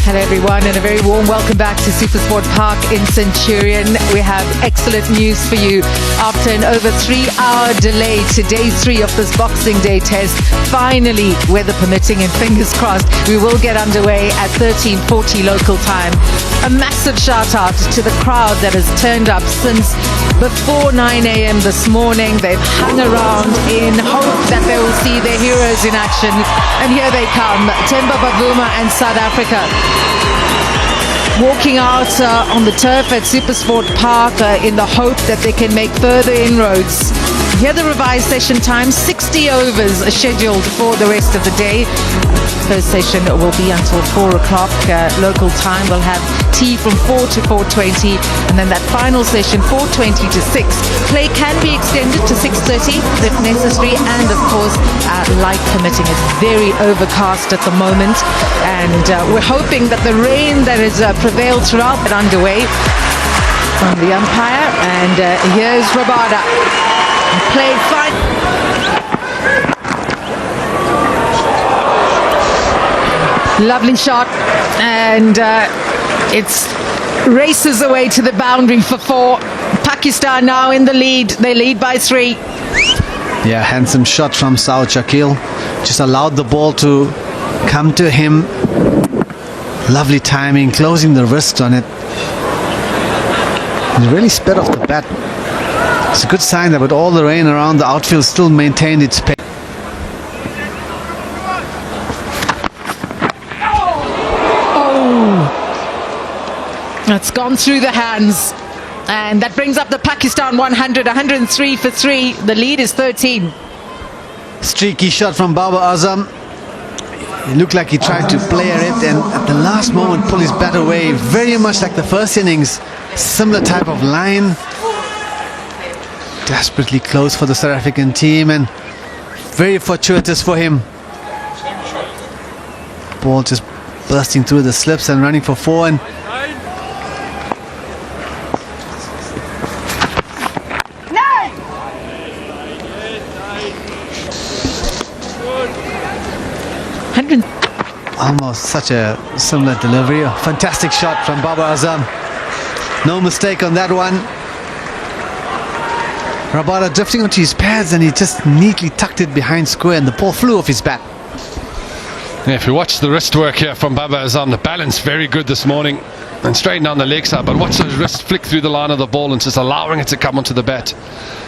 Hello everyone, and a very warm welcome back to Supersport Park in Centurion. We have excellent news for you. After an over 3-hour delay to day 3 of this Boxing Day test, finally, weather permitting and fingers crossed, we will get underway at 13:40 local time. A massive shout out to the crowd that has turned up since before 9 a.m. this morning. They've hung around in hope that they will see their heroes in action. And here they come, Themba Bavuma and South Africa. Walking out on the turf at Supersport Park in the hope that they can make further inroads. Here the revised session time, 60 overs are scheduled for the rest of the day. First session will be until 4 o'clock local time. We'll have tea from 4 to 4:20, and then that final session 4:20 to 6. Play can be extended to 6:30 if necessary, and of course light permitting. It's very overcast at the moment, and we're hoping that the rain that has prevailed throughout get underway from the umpire. And here's Rabada. Play fine. Lovely shot, and it's races away to the boundary for 4. Pakistan now in the lead. They lead by 3. Yeah, handsome shot from Saud Shakeel. Just allowed the ball to come to him. Lovely timing, closing the wrist on it. He really sped off the bat. It's a good sign that with all the rain around, the outfield still maintained its pace. It's gone through the hands, and that brings up the Pakistan 103 for 3. The lead is 13. Streaky shot from Babar Azam. It looked like he tried to play it, and at the last moment pull his bat away. Very much like the first innings, similar type of line. Desperately close for the South African team, and very fortuitous for him. Ball just bursting through the slips and running for 4. And almost such a similar delivery. A fantastic shot from Babar Azam. No mistake on that one. Rabada drifting onto his pads, and he just neatly tucked it behind square, and the ball flew off his bat. Yeah, if you watch the wrist work here from Babar Azam, the balance very good this morning and straight down the leg side, but watch those wrists flick through the line of the ball and just allowing it to come onto the bat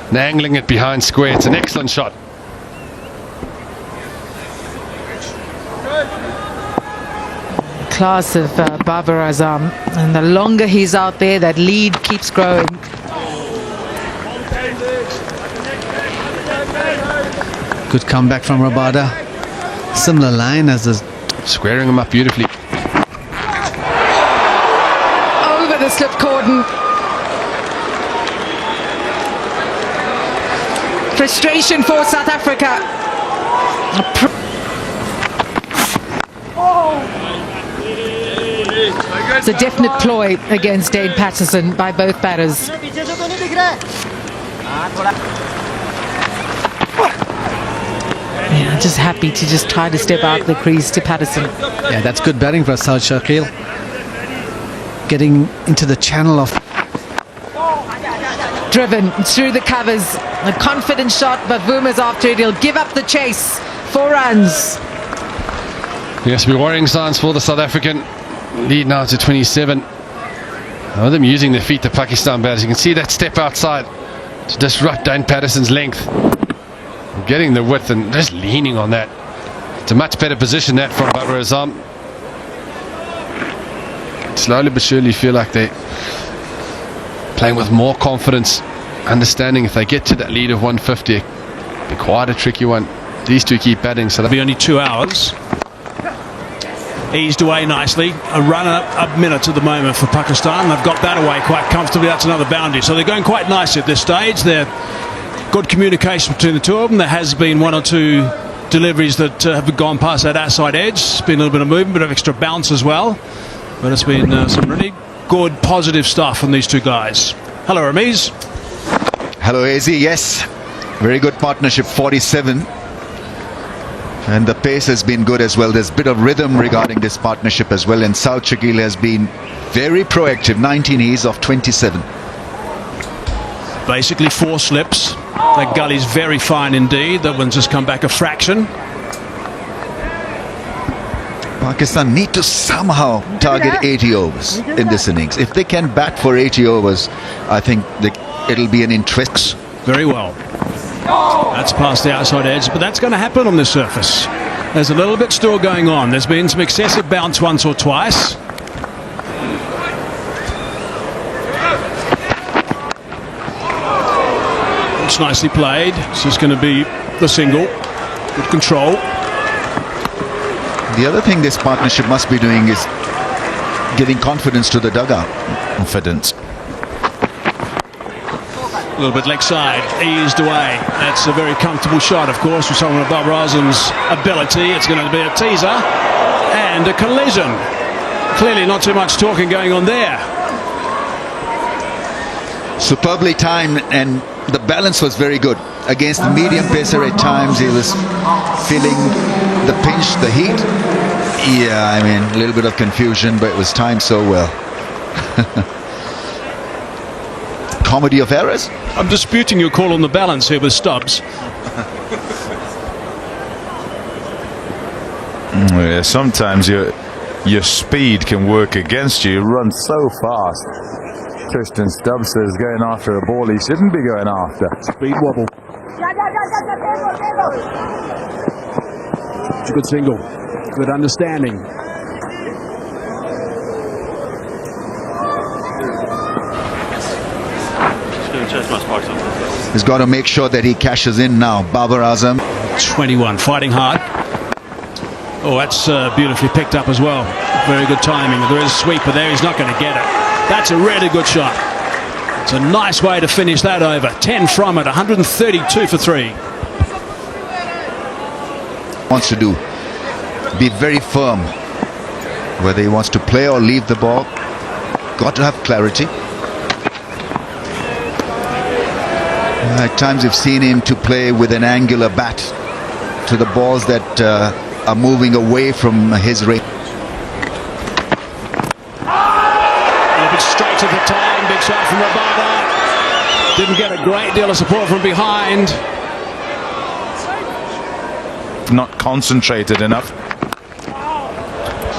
and angling it behind square. It's an excellent shot. Class of Babar Azam, and the longer he's out there, that lead keeps growing. Good comeback from Rabada. Similar line as the... Squaring him up beautifully. Over the slip cordon. Frustration for South Africa. It's a definite ploy against Dane Patterson by both batters. Yeah, just happy to just try to step out the crease to Patterson. Yeah, that's good batting for Saud Shakeel. Getting into the channel of... Driven through the covers. A confident shot, but Vuma's after it. He'll give up the chase. 4 runs. Yes, be worrying signs for the South African. Lead now to 27. Now them using their feet, the Pakistan batters. You can see that step outside to disrupt Dane Patterson's length. Getting the width and just leaning on that. It's a much better position that from Babar Azam. Slowly but surely feel like they're playing with more confidence, understanding if they get to that lead of 150, it'll be quite a tricky one. These two keep batting, so that'll be only 2 hours. Eased away nicely. A run a minute at the moment for Pakistan. They've got that away quite comfortably. That's another boundary. So they're going quite nicely at this stage. They're good communication between the two of them. There has been 1 or 2 deliveries that have gone past that outside edge. It's been a little bit of movement, bit of extra bounce as well. But it's been some really good, positive stuff from these two guys. Hello, Ramiz. Hello, AZ. Yes, very good partnership. 47. And the pace has been good as well. There's a bit of rhythm regarding this partnership as well. And Saud Shakeel has been very proactive. 19 he's of 27. Basically 4 slips. That gully's very fine indeed. That one's just come back a fraction. Pakistan need to somehow target 80 overs in this innings. If they can bat for 80 overs, I think it'll be an interest. Very well. That's past the outside edge, but that's going to happen on this surface. There's a little bit still going on. There's been some excessive bounce once or twice. It's nicely played. It's just going to be the single. Good control. The other thing this partnership must be doing is giving confidence to the dugout. Confidence. A little bit leg side, eased away. That's a very comfortable shot, of course, with someone of babars ability. It's going to be a teaser and a collision. Clearly not too much talking going on there. Superbly timed, and the balance was very good. Against the medium pacer at times, he was feeling the pinch, the heat. Yeah, I mean, a little bit of confusion, but it was timed so well. Comedy of errors. I'm disputing your call on the balance here with Stubbs. Yeah, sometimes your speed can work against you. You run so fast. Tristan Stubbs says going after a ball he shouldn't be going after. Speed wobble. It's a good single. Good understanding. He's got to make sure that he cashes in now. Babar Azam. 21, fighting hard. Oh, that's beautifully picked up as well. Very good timing. There is a sweeper there. He's not going to get it. That's a really good shot. It's a nice way to finish that over. 10 from it, 132 for 3. Wants to do. Be very firm. Whether he wants to play or leave the ball. Got to have clarity. At times you've seen him to play with an angular bat to the balls that are moving away from his range. Straight to the time, big shot from Rabada. Didn't get a great deal of support from behind. Not concentrated enough.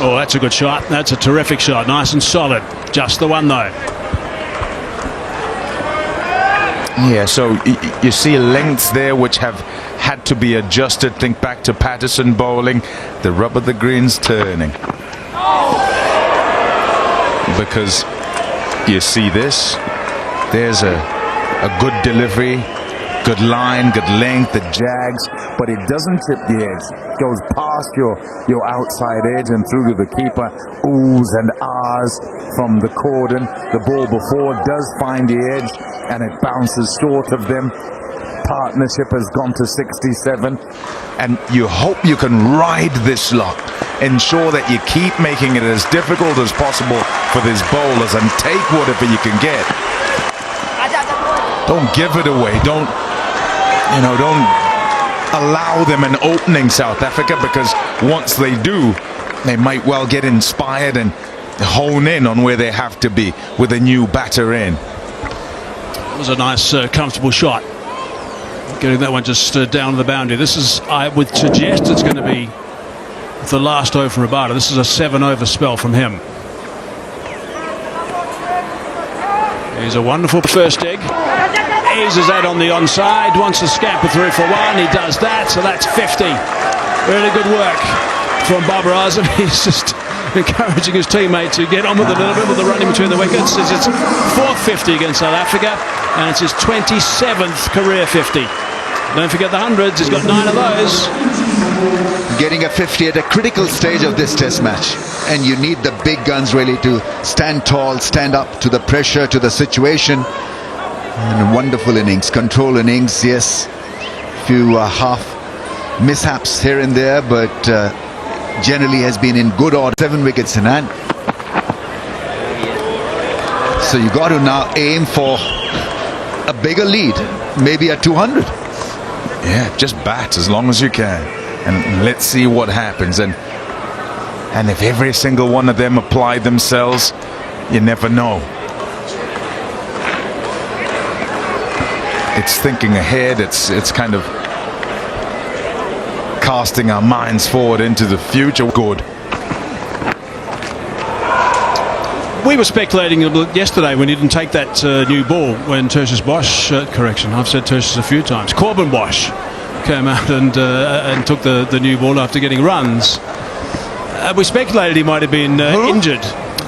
Oh, that's a good shot. That's a terrific shot. Nice and solid. Just the one though. Yeah, so you see lengths there which have had to be adjusted. Think back to Patterson bowling. The rub of the green's turning. Because you see this, there's a good delivery, good line, good length, it jags, but it doesn't tip the edge. It goes past your outside edge and through to the keeper. Oohs and ahs from the cordon. The ball before does find the edge and it bounces short of them. Partnership has gone to 67, and you hope you can ride this lot. Ensure that you keep making it as difficult as possible for these bowlers and take whatever you can get. Don't give it away. Don't allow them an opening, South Africa, because once they do, they might well get inspired and hone in on where they have to be with a new batter in. It was a nice, comfortable shot. Getting that one just down to the boundary. This is, I would suggest, it's going to be the last over from Rabada. This is a 7-over spell from him. He's a wonderful first egg. Eases that on the onside. Wants to scamper through for one. He does that, so that's 50. Really good work from Babar Azam. He's just encouraging his teammate to get on with it a little bit with the running between the wickets. It's his 4th 50 against South Africa, and it's his 27th career 50. Don't forget the hundreds. He's got 9 of those. Getting a 50 at a critical stage of this test match, and you need the big guns really to stand tall, stand up to the pressure, to the situation. And a wonderful innings, control innings. Yes, few half mishaps here and there, but generally has been in good order. 7 wickets in hand. So you got to now aim for a bigger lead, maybe a 200. Yeah, just bat as long as you can. and let's see what happens. And if every single one of them apply themselves, you never know. It's thinking ahead. It's kind of casting our minds forward into the future. Good. We were speculating yesterday when he didn't take that new ball when Tertius Bosch, correction, I've said Tertius a few times, Corbin Bosch came out and took the new ball after getting runs. We speculated he might have been injured.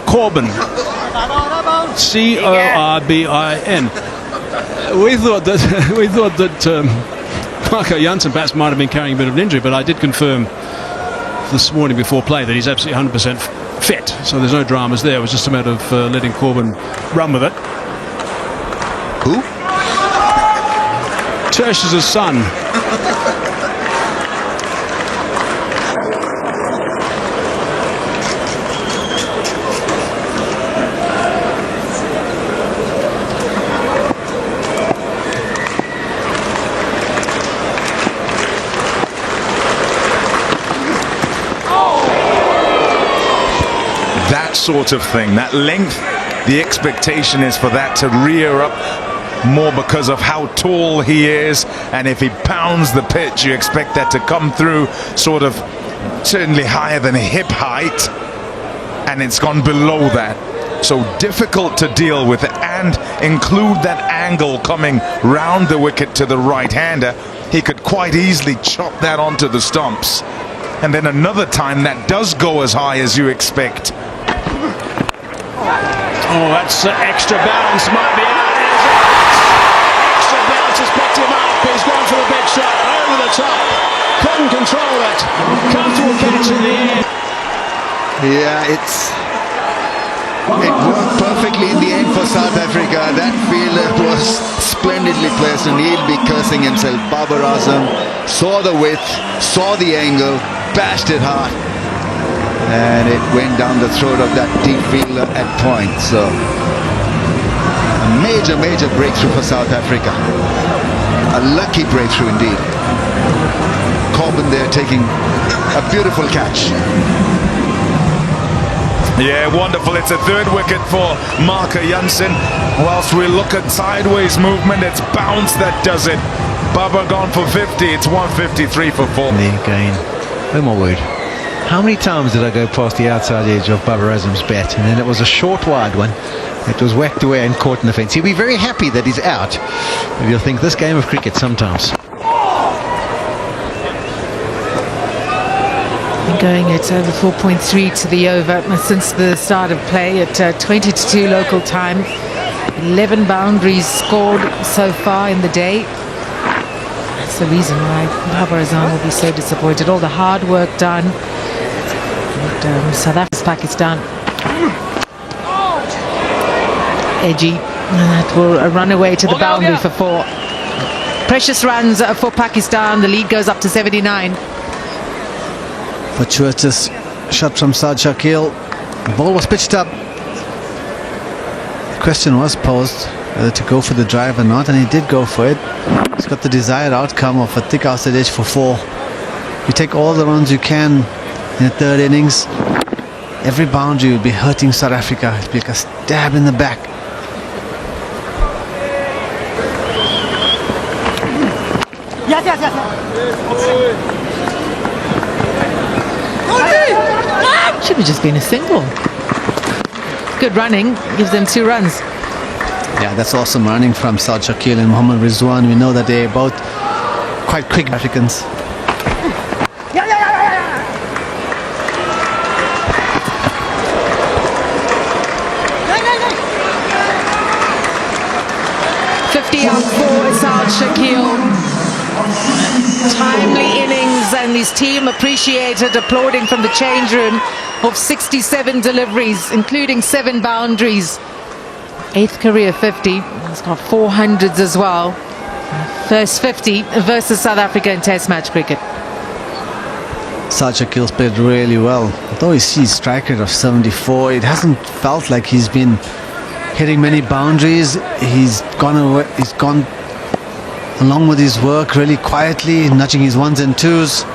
Corbin. Corbin. We thought that Marco Jansen perhaps might have been carrying a bit of an injury, but I did confirm this morning before play that he's absolutely 100% fit, so there's no dramas there. It was just a matter of letting Corbin run with it. Who? Tertius' son. That sort of thing, that length, the expectation is for that to rear up more because of how tall he is, and if he pounds the pitch, you expect that to come through sort of certainly higher than hip height, and it's gone below that. So difficult to deal with, and include that angle coming round the wicket to the right-hander. He could quite easily chop that onto the stumps, and then another time that does go as high as you expect. Oh, that's extra bounce, might be out. Extra bounce has picked him up. He's gone for the big shot, over the top. Couldn't control it. Comfortable catch in the air. Yeah, it worked perfectly in the end for South Africa. That fielder was splendidly placed, and he'll be cursing himself. Babar Azam saw the width, saw the angle, bashed it hard, and it went down the throat of that deep fielder at point. So a major breakthrough for South Africa. A lucky breakthrough indeed. Corbin there taking a beautiful catch. Yeah, wonderful. It's a third wicket for Marco Jansen. Whilst we look at sideways movement, it's bounce that does it. Baba gone for 50. It's 153 for 4. Again. Oh my word. How many times did I go past the outside edge of Babar Azam's bat, and then it was a short wide one. It was whacked away and caught in the fence. He'll be very happy that he's out. But you'll think this game of cricket sometimes. Going at over 4.3 to the over since the start of play at 20 to 2 local time. 11 boundaries scored so far in the day. That's the reason why Babar Azam will be so disappointed. All the hard work done. And, South Africa's Pakistan. Edgy. That will run away to the boundary for 4. Precious runs for Pakistan. The lead goes up to 79. Fortuitous shot from Saud Shakeel. The ball was pitched up. The question was posed whether to go for the drive or not, and he did go for it. He's got the desired outcome of a thick outside edge for 4. You take all the runs you can in the third innings. Every boundary will be hurting South Africa. It'll be like a stab in the back. Should have just been a single. Good running, gives them 2 runs. Yeah, that's awesome running from Saud Shakeel and Mohammad Rizwan. We know that they're both quite quick Africans. Out for Saud Shakeel. Timely innings, and his team appreciated, applauding from the change room, of 67 deliveries, including 7 boundaries. 8th career 50. He's got 400s as well. First 50 versus South Africa in Test match cricket. Saud Shakeel's played really well. Although he sees strike rate of 74, it hasn't felt like he's been hitting many boundaries. He's gone along with his work really quietly, nudging his 1s and 2s.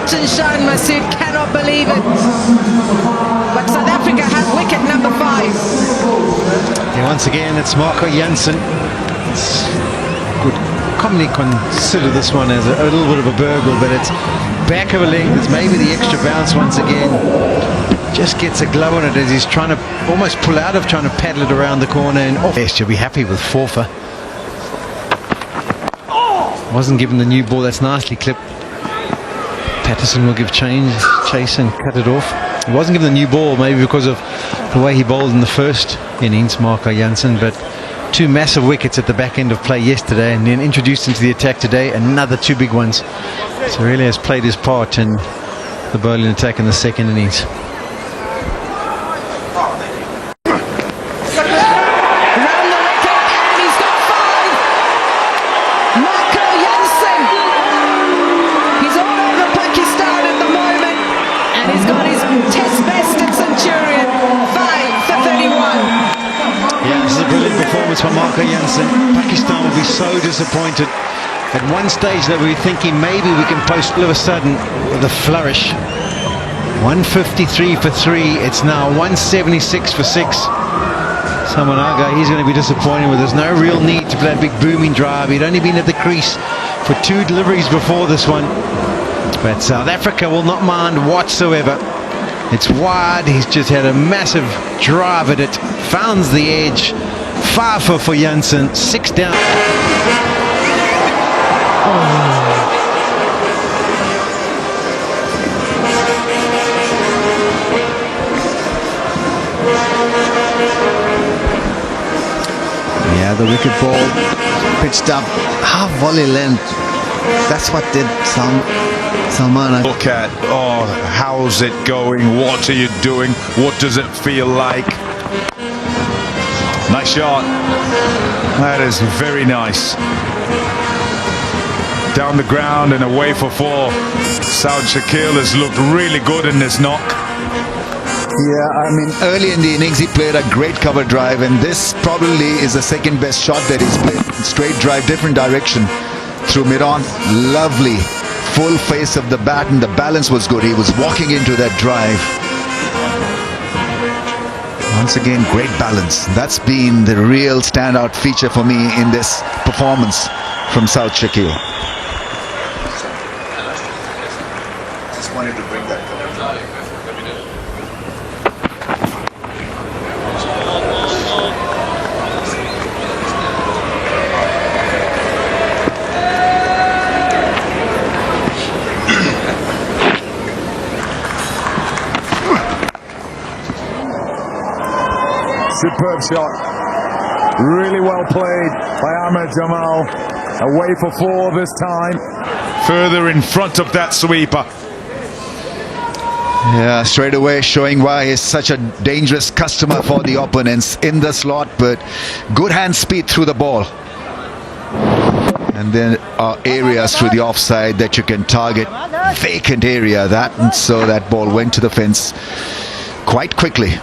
boot and shine, Masood, cannot believe it. But South Africa have wicket number 5. Yeah, once again, it's Marco Jansen. Could commonly consider this one as a little bit of a burgle, but it's back of a leg. It's maybe the extra bounce once again. Just gets a glove on it as he's trying to almost pull out of trying to paddle it around the corner and off. Yes, you'll be happy with Forfa. Wasn't given the new ball. That's nicely clipped. Patterson will give chase and cut it off. He wasn't given the new ball, maybe because of the way he bowled in the first innings, Marco Jansen, but 2 massive wickets at the back end of play yesterday, and then introduced into the attack today, another 2 big ones. So really has played his part in the bowling attack in the second innings. For Marco Jansen, Pakistan will be so disappointed. At one stage they were thinking maybe we can post all of a sudden with a flourish. 153 for 3, it's now 176 for 6. Samanaga, he's going to be disappointed with there's no real need to play a big booming drive. He'd only been at the crease for 2 deliveries before this one. But South Africa will not mind whatsoever. It's wide, he's just had a massive drive at it, founds the edge. 5 for Jansen, 6 down. Yeah, the wicket ball pitched up half volley length. That's what did Salman. Look at, oh, how's it going? What are you doing? What does it feel like? Nice shot. That is very nice. Down the ground and away for 4. Saud Shakeel has looked really good in this knock. Yeah, I mean, early in the innings he played a great cover drive, and this probably is the second best shot that he's played. Straight drive, different direction through mid-on. Lovely. Full face of the bat, and the balance was good. He was walking into that drive. Once again, great balance. That's been the real standout feature for me in this performance from Saud Shakeel. Just wanted to bring that. Superb shot. Really well played by Ahmed Jamal. Away for 4 this time. Further in front of that sweeper. Yeah, straight away showing why he's such a dangerous customer for the opponents in the slot, but good hand speed through the ball. And then are areas through the offside that you can target. Vacant area that, and so that ball went to the fence quite quickly.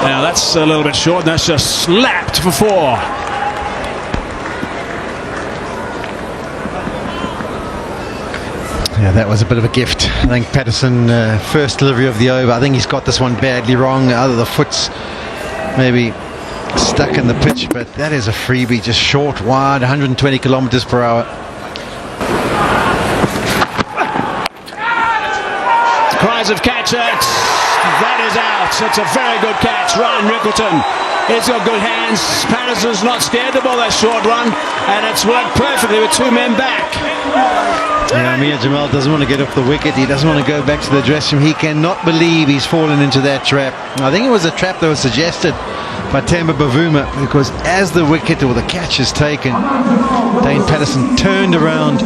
Now that's a little bit short, and that's just slapped for 4. Yeah, that was a bit of a gift. I think Patterson, first delivery of the over, I think he's got this one badly wrong. Either the foot's maybe stuck in the pitch, but that is a freebie, just short, wide, 120 kilometers per hour. Cries of catch it. That is out. It's a very good catch. Ryan Rickleton. He's got good hands. Patterson's not scared to ball that short one, and it's worked perfectly with 2 men back. Yeah, Mia Jamal doesn't want to get off the wicket. He doesn't want to go back to the dressing room. He cannot believe he's fallen into that trap. I think it was a trap that was suggested by Temba Bavuma, because as the wicket or the catch is taken, Dane Patterson turned around,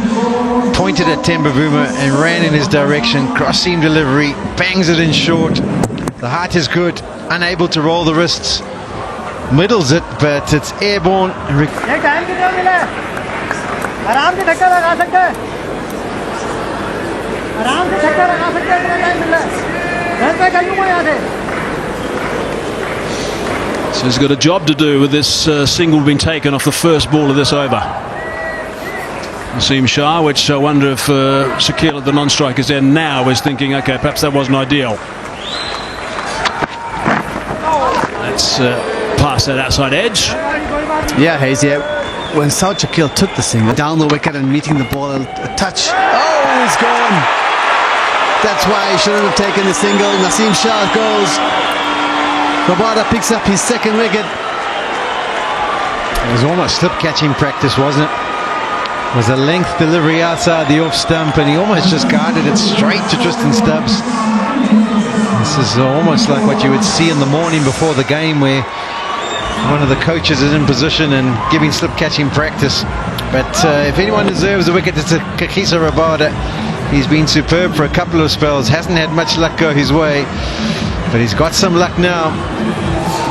pointed at Temba Bavuma and ran in his direction. Cross seam delivery, bangs it in short. The height is good, unable to roll the wrists. middles it, but it's airborne. So he's got a job to do with this single being taken off the first ball of this over. Naseem Shah, which I wonder if Shakeel at the non-striker's end now is thinking, okay, perhaps that wasn't ideal. Let's pass that outside edge. Yeah, Hayes, yeah. When Saud Shakeel took the single down the wicket and meeting the ball a touch. Oh, he's gone. That's why he shouldn't have taken the single. Naseem Shah goes. Rabada picks up his second wicket. It was almost slip catching practice, wasn't it? It was a length delivery outside the off stump and he almost just guided it straight to Tristan Stubbs. This is almost like what you would see in the morning before the game where one of the coaches is in position and giving slip catching practice. But if anyone deserves a wicket, it's Kakisa Rabada. He's been superb for a couple of spells, hasn't had much luck go his way, but he's got some luck now.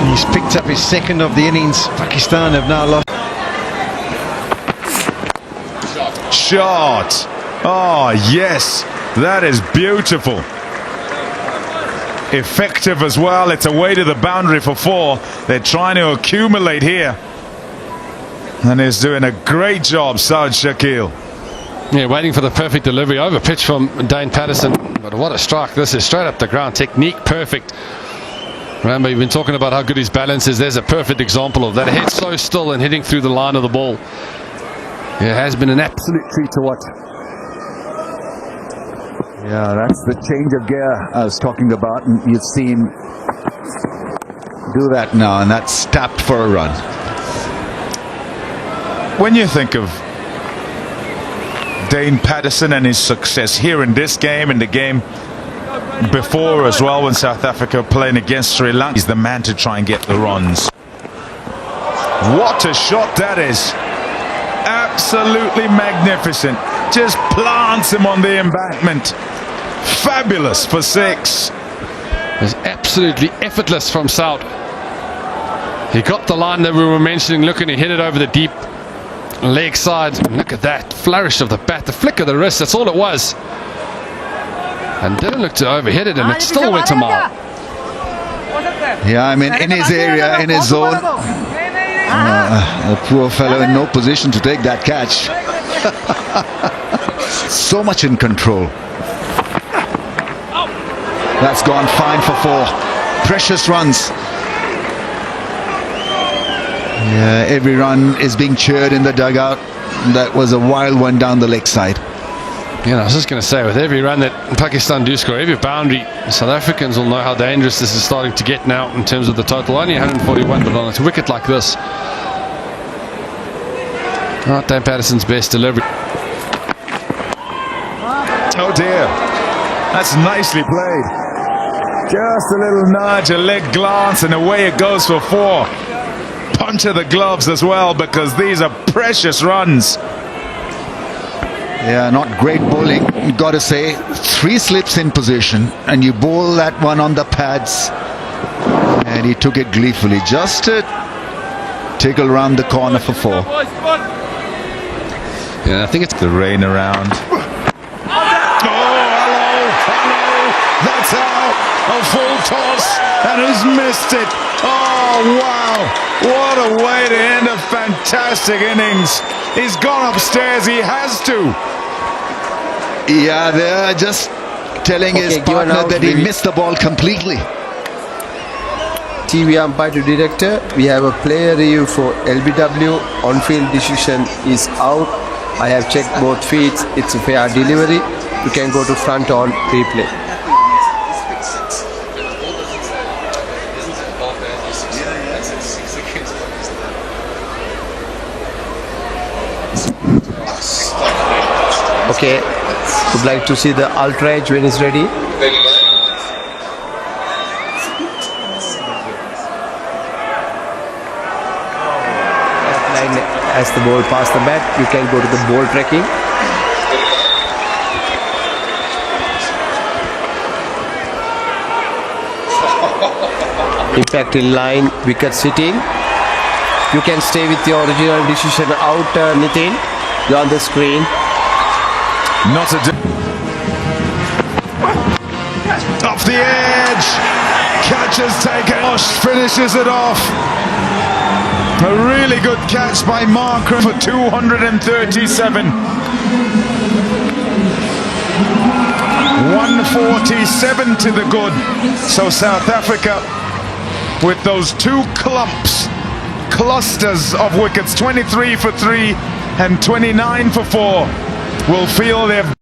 He's picked up his second of the innings. Pakistan have now lost. Shot. Oh, yes. That is beautiful. Effective as well. It's away to the boundary for 4. They're trying to accumulate here. And he's doing a great job, Saud Shakeel. Yeah, waiting for the perfect delivery over pitch from Dane Patterson. But what a strike this is, straight up the ground. Technique perfect. Remember, you've been talking about how good his balance is. There's a perfect example of that. Head so still and hitting through the line of the ball. Yeah, it has been an absolute treat to watch. Yeah, that's the change of gear I was talking about. And you've seen do that now, and that's tapped for a run. When you think of Dane Patterson and his success here in this game, in the game before as well, when South Africa playing against Sri Lanka, he's the man to try and get the runs. What a shot that is. Absolutely magnificent. Just plants him on the embankment. Fabulous for 6. It was absolutely effortless from Saud. He got the line that we were mentioning. Look, and he hit it over the deep leg side. Look at that flourish of the bat, the flick of the wrist. That's all it was. And didn't look to overhit it, and it still went a mile. Yeah, I mean, in his area, in his zone. The poor fellow in no position to take that catch. So much in control. That's gone fine for 4. Precious runs. Yeah, every run is being cheered in the dugout. That was a wild one down the leg side. Yeah, I was just going to say, with every run that Pakistan do score, every boundary, South Africans will know how dangerous this is starting to get now in terms of the total. Only 141, but on a wicket like this. Oh, Dane Patterson's best delivery. Oh dear. That's nicely played. Just a little nudge, a leg glance, and away it goes for 4. Punch of the gloves as well, because these are precious runs. Yeah, not great bowling, got to say. 3 slips in position, and you bowl that one on the pads. And he took it gleefully, just to tickle around the corner for 4. Yeah, I think it's The rain around. Oh, hello. That's out. A full toss, and he's missed it. Oh, wow. What a way to end a fantastic innings. He's gone upstairs. He has to. Yeah, they're just telling his partner that he missed the ball completely. TV umpire to director, we have a player review for LBW. On-field decision is out. I have checked both feeds. It's a fair delivery. You can go to front on replay. Okay, would like to see the ultra edge when it's ready. As the ball past the bat, you can go to the ball tracking. Impact in line, wicket sitting. You can stay with your original decision out, Nitin. You're on the screen. Not a off the edge. Catch has taken. Osh finishes it off. A really good catch by Markram for 237. 147 to the good. So South Africa, with those two clusters of wickets, 23 for 3 and 29 for 4, will feel they've